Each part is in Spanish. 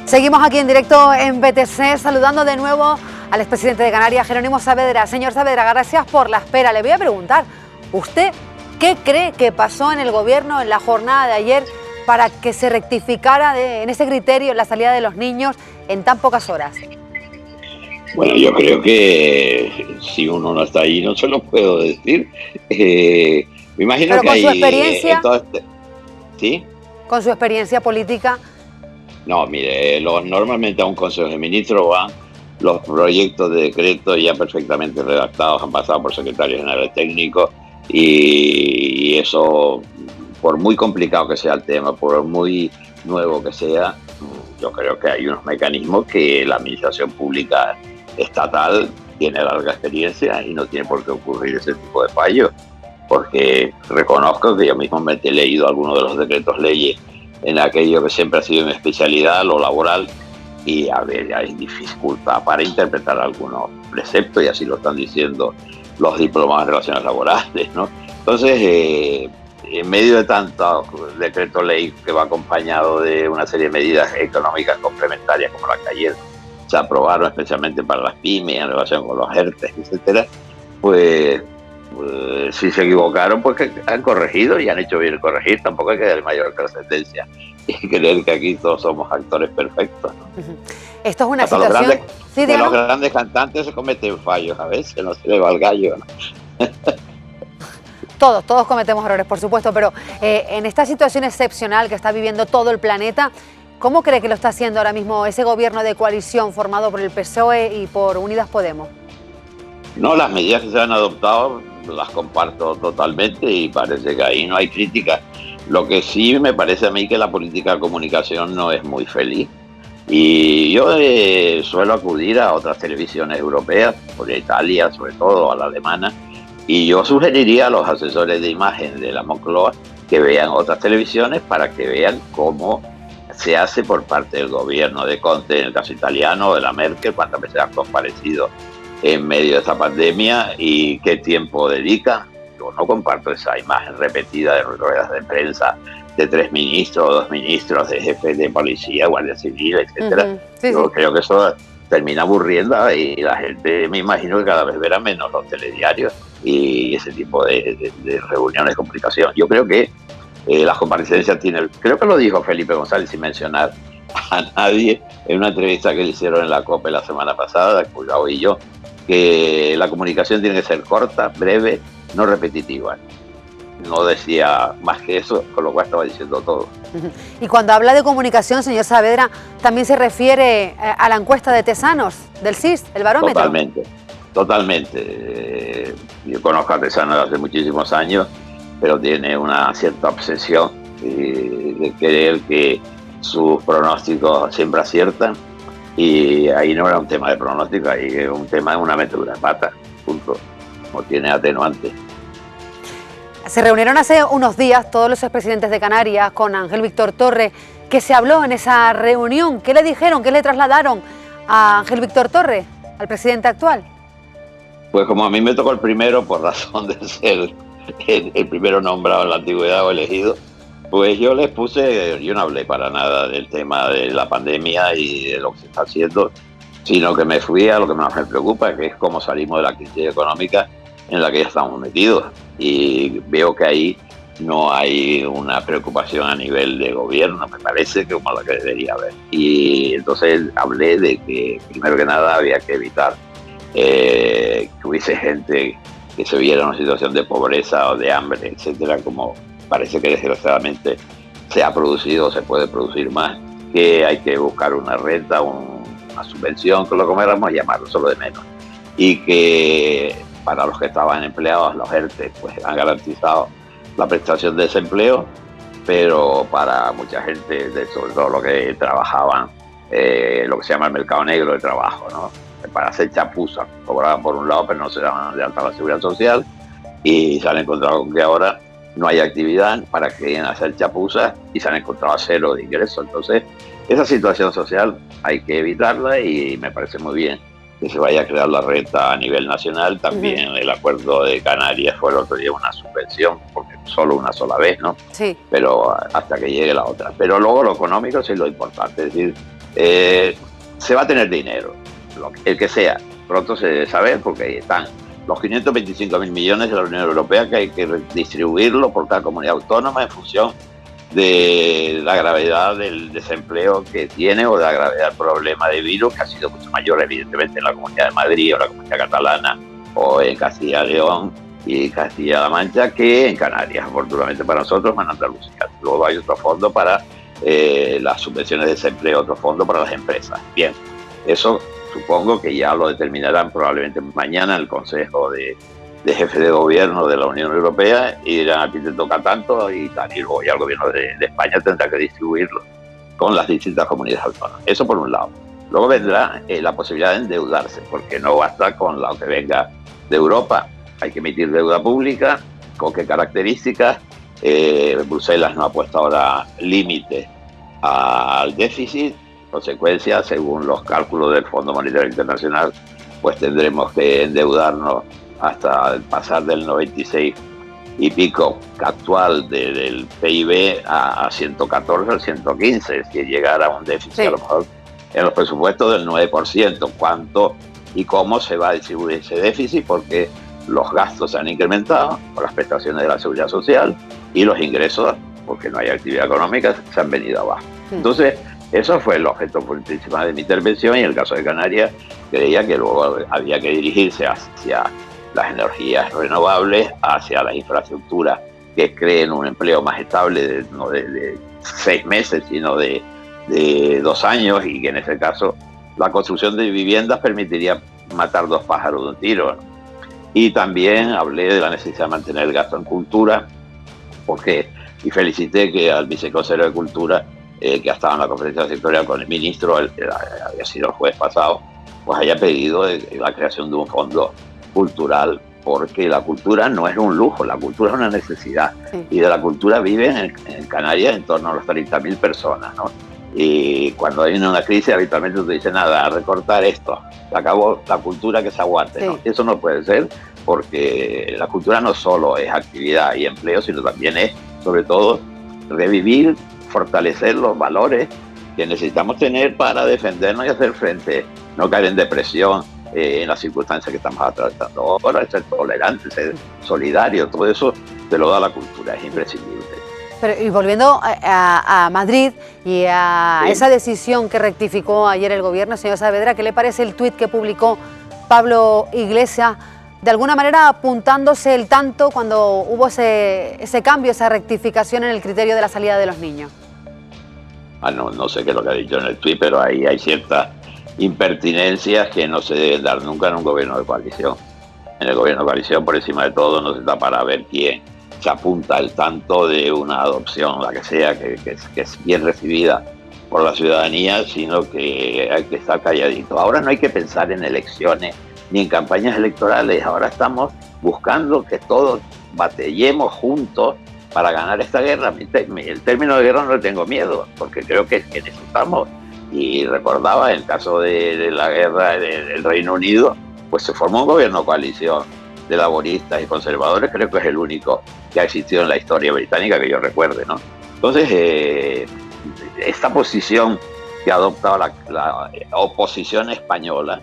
Seguimos aquí en directo en BTC, saludando de nuevo al expresidente de Canarias, Jerónimo Saavedra. Señor Saavedra, gracias por la espera. Le voy a preguntar, ¿usted qué cree que pasó en el gobierno en la jornada de ayer para que se rectificara en ese criterio en la salida de los niños en tan pocas horas? Bueno, yo creo que si uno no está ahí no se lo puedo decir. Me imagino Pero que con su hay... experiencia, ¿Sí? con su experiencia política. No, mire, normalmente a un Consejo de Ministros van los proyectos de decreto ya perfectamente redactados, han pasado por secretarios generales técnicos y eso, por muy complicado que sea el tema, por muy nuevo que sea, yo creo que hay unos mecanismos que la administración pública estatal tiene larga experiencia y no tiene por qué ocurrir ese tipo de fallos, porque reconozco que yo mismo me he leído algunos de los decretos leyes en aquello que siempre ha sido mi especialidad, lo laboral, y a ver, hay dificultad para interpretar algunos preceptos, y así lo están diciendo los diplomados de relaciones laborales, ¿no? Entonces, en medio de tantos decretos ley que va acompañado de una serie de medidas económicas complementarias, como la que ayer se aprobaron especialmente para las pymes en relación con los ERTE, etcétera, pues si se equivocaron, pues que han corregido y han hecho bien corregir. Tampoco hay que dar mayor trascendencia y creer que aquí todos somos actores perfectos, ¿no? Esto es una Hasta situación... los grandes cantantes se cometen fallos a veces, no se le va el gallo, ¿no? Todos cometemos errores, por supuesto, pero en esta situación excepcional que está viviendo todo el planeta, ¿cómo cree que lo está haciendo ahora mismo ese gobierno de coalición formado por el PSOE y por Unidas Podemos? No, las medidas que se han adoptado las comparto totalmente y parece que ahí no hay crítica. Lo que sí me parece a mí que la política de comunicación no es muy feliz. Y yo suelo acudir a otras televisiones europeas, por Italia sobre todo, a la alemana, y yo sugeriría a los asesores de imagen de la Moncloa que vean otras televisiones para que vean cómo se hace por parte del gobierno de Conte, en el caso italiano, de la Merkel, cuántas veces han comparecido en medio de esta pandemia y qué tiempo dedica. Yo no comparto esa imagen repetida de ruedas de prensa de 3 ministros, 2 ministros, de jefes de policía, guardia civil, etcétera. Yo creo que eso termina aburriendo y la gente, me imagino que cada vez verá menos los telediarios y ese tipo de reuniones de comunicación. Yo creo que las comparecencias tienen, creo que lo dijo Felipe González sin mencionar a nadie en una entrevista que le hicieron en la COPE la semana pasada, que la oí yo, que la comunicación tiene que ser corta, breve, no repetitiva. No decía más que eso, con lo cual estaba diciendo todo. Y cuando habla de comunicación, señor Saavedra, también se refiere a la encuesta de Tesanos, del CIS, el barómetro. Totalmente. Yo conozco a Tesanos hace muchísimos años, pero tiene una cierta obsesión de creer que sus pronósticos siempre aciertan. Y ahí no era un tema de pronóstico, ahí es un tema de una metedura de pata, punto. No tiene atenuante. Se reunieron hace unos días todos los expresidentes de Canarias con Ángel Víctor Torre. ¿Qué se habló en esa reunión? ¿Qué le dijeron? ¿Qué le trasladaron a Ángel Víctor Torre, al presidente actual? Pues como a mí me tocó el primero, por razón de ser el primero nombrado en la antigüedad o elegido, pues yo les puse, yo no hablé para nada del tema de la pandemia y de lo que se está haciendo, sino que me fui a lo que más me preocupa, que es cómo salimos de la crisis económica en la que ya estamos metidos. Y veo que ahí no hay una preocupación a nivel de gobierno, me parece que como la que debería haber. Y entonces hablé de que, primero que nada, había que evitar que hubiese gente que se viera en una situación de pobreza o de hambre, etcétera, como parece que desgraciadamente se ha producido o se puede producir más, que hay que buscar una renta, una subvención, que lo que queramos llamarlo, solo de menos. Y que para los que estaban empleados, los ERTE, pues han garantizado la prestación de desempleo, pero para mucha gente, sobre todo los que trabajaban, lo que se llama el mercado negro de trabajo, ¿no? Para hacer chapuzas, cobraban por un lado, pero no se daban de alta la seguridad social, y se han encontrado con que ahora no hay actividad para que quieran hacer chapuzas y se han encontrado a cero de ingresos. Entonces, esa situación social hay que evitarla y me parece muy bien que se vaya a crear la renta a nivel nacional. También el acuerdo de Canarias fue el otro día una subvención, porque solo una sola vez, ¿no? Sí. Pero hasta que llegue la otra. Pero luego lo económico sí es lo importante, es decir, se va a tener dinero, el que sea. Pronto se debe saber porque ahí están los 525.000 millones de la Unión Europea que hay que distribuirlo por cada comunidad autónoma en función de la gravedad del desempleo que tiene o de la gravedad del problema de virus, que ha sido mucho mayor evidentemente en la Comunidad de Madrid o la Comunidad Catalana o en Castilla y León y Castilla-La Mancha que en Canarias, afortunadamente para nosotros, en Andalucía. Luego hay otro fondo para las subvenciones de desempleo, otro fondo para las empresas. Bien, eso supongo que ya lo determinarán probablemente mañana en el Consejo de Jefes de Gobierno de la Unión Europea y dirán a ti te toca tanto y tal, y luego ya el Gobierno de España tendrá que distribuirlo con las distintas comunidades autónomas. Eso por un lado. Luego vendrá la posibilidad de endeudarse, porque no basta con lo que venga de Europa. Hay que emitir deuda pública. ¿Con qué características? Bruselas no ha puesto ahora límite al déficit. En consecuencia, según los cálculos del Fondo Monetario Internacional, pues tendremos que endeudarnos hasta pasar del 96 y pico actual del PIB a 114 al 115, es decir, llegar a un déficit a lo mejor en los presupuestos del 9%. ¿Cuánto y cómo se va a distribuir ese déficit? Porque los gastos se han incrementado por las prestaciones de la seguridad social y los ingresos, porque no hay actividad económica, se han venido abajo. Entonces, eso fue el objeto principal de mi intervención y en el caso de Canarias creía que luego había que dirigirse hacia las energías renovables, hacia las infraestructuras que creen un empleo más estable, no de 6 meses, sino de 2 años, y que en ese caso la construcción de viviendas permitiría matar 2 pájaros de un tiro, ¿no? Y también hablé de la necesidad de mantener el gasto en cultura, y felicité que al viceconsejero de Cultura, que ha estado en la conferencia sectorial con el ministro, había sido el jueves pasado, pues haya pedido la creación de un fondo cultural, porque la cultura no es un lujo, la cultura es una necesidad. Sí. Y de la cultura viven en Canarias en torno a los 30.000 personas, ¿no? Y cuando hay una crisis habitualmente se dice nada, a recortar esto, se acabó la cultura, que se aguante, sí. ¿No? Eso no puede ser, porque la cultura no solo es actividad y empleo, sino también es, sobre todo, revivir, fortalecer los valores que necesitamos tener para defendernos y hacer frente, no caer en depresión en las circunstancias que estamos atravesando ahora, ser tolerante, ser solidario, todo eso te lo da la cultura, es imprescindible. Pero, y volviendo a Madrid y a esa decisión que rectificó ayer el gobierno, señor Saavedra, ¿qué le parece el tuit que publicó Pablo Iglesias, de alguna manera apuntándose el tanto cuando hubo ese cambio, esa rectificación en el criterio de la salida de los niños? No sé qué es lo que ha dicho en el tuit, pero ahí hay ciertas impertinencias que no se deben dar nunca en un gobierno de coalición. En el gobierno de coalición, por encima de todo, no se está para ver quién se apunta el tanto de una adopción, la que sea, que es bien recibida por la ciudadanía, sino que hay que estar calladito. Ahora no hay que pensar en elecciones ni en campañas electorales, ahora estamos buscando que todos batallemos juntos para ganar esta guerra. El término de guerra no le tengo miedo, porque creo que necesitamos. Y recordaba el caso de la guerra del Reino Unido, pues se formó un gobierno de coalición de laboristas y conservadores, creo que es el único que ha existido en la historia británica que yo recuerde, ¿no? Entonces, esta posición que ha adoptado la oposición española,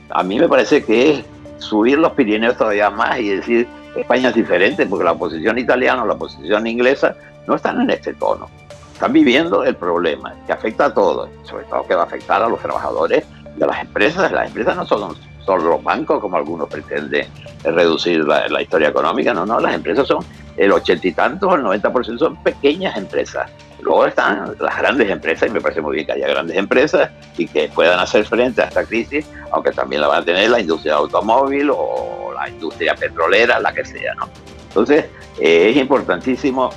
a mí me parece que es subir los Pirineos todavía más y decir España es diferente, porque la oposición italiana o la oposición inglesa no están en este tono. Están viviendo el problema que afecta a todos, sobre todo que va a afectar a los trabajadores de las empresas. Las empresas no son solo los bancos, como algunos pretenden reducir la historia económica. No, las empresas son el 80 y tantos o el 90% son pequeñas empresas. Luego están las grandes empresas, y me parece muy bien que haya grandes empresas y que puedan hacer frente a esta crisis, aunque también la van a tener la industria automóvil o la industria petrolera, la que sea, ¿no? Entonces, es importantísimo,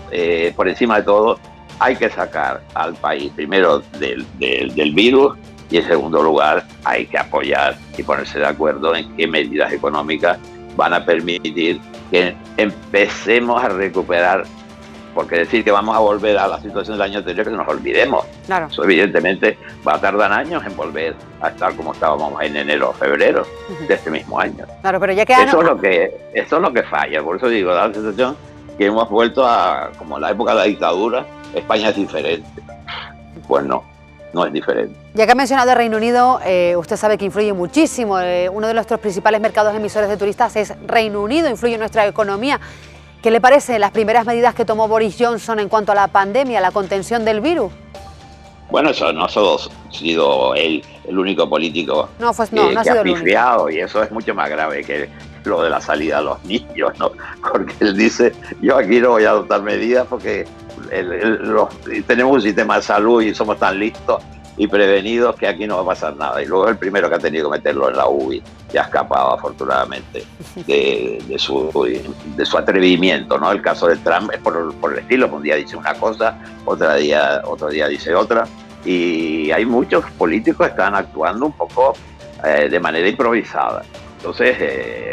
por encima de todo, hay que sacar al país primero del virus, y en segundo lugar hay que apoyar y ponerse de acuerdo en qué medidas económicas van a permitir que empecemos a recuperar, porque decir que vamos a volver a la situación del año anterior, que nos olvidemos. Claro. Eso evidentemente va a tardar años en volver a estar como estábamos en enero o febrero de este mismo año. Claro, pero ya que eso es lo que falla, por eso digo, da la sensación que hemos vuelto a como la época de la dictadura. España es diferente. Pues no. no es diferente. Ya que ha mencionado el Reino Unido, usted sabe que influye muchísimo. Uno de nuestros principales mercados emisores de turistas es Reino Unido, influye en nuestra economía. ¿Qué le parece las primeras medidas que tomó Boris Johnson en cuanto a la pandemia, la contención del virus? Bueno, eso no ha sido él el único político no ha que sido ha el único. pifiado, y eso es mucho más grave que lo de la salida de los niños, ¿no? Porque él dice, yo aquí no voy a adoptar medidas porque tenemos un sistema de salud y somos tan listos y prevenidos que aquí no va a pasar nada. Y luego es el primero que ha tenido que meterlo en la UBI, y ha escapado afortunadamente de su atrevimiento, ¿no? El caso de Trump es por el estilo, un día dice una cosa, otro día dice otra, y hay muchos políticos que están actuando un poco de manera improvisada. Entonces,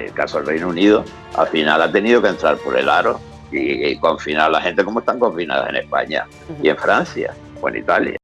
el caso del Reino Unido, al final ha tenido que entrar por el aro y confinar a la gente como están confinadas en España y en Francia o en Italia.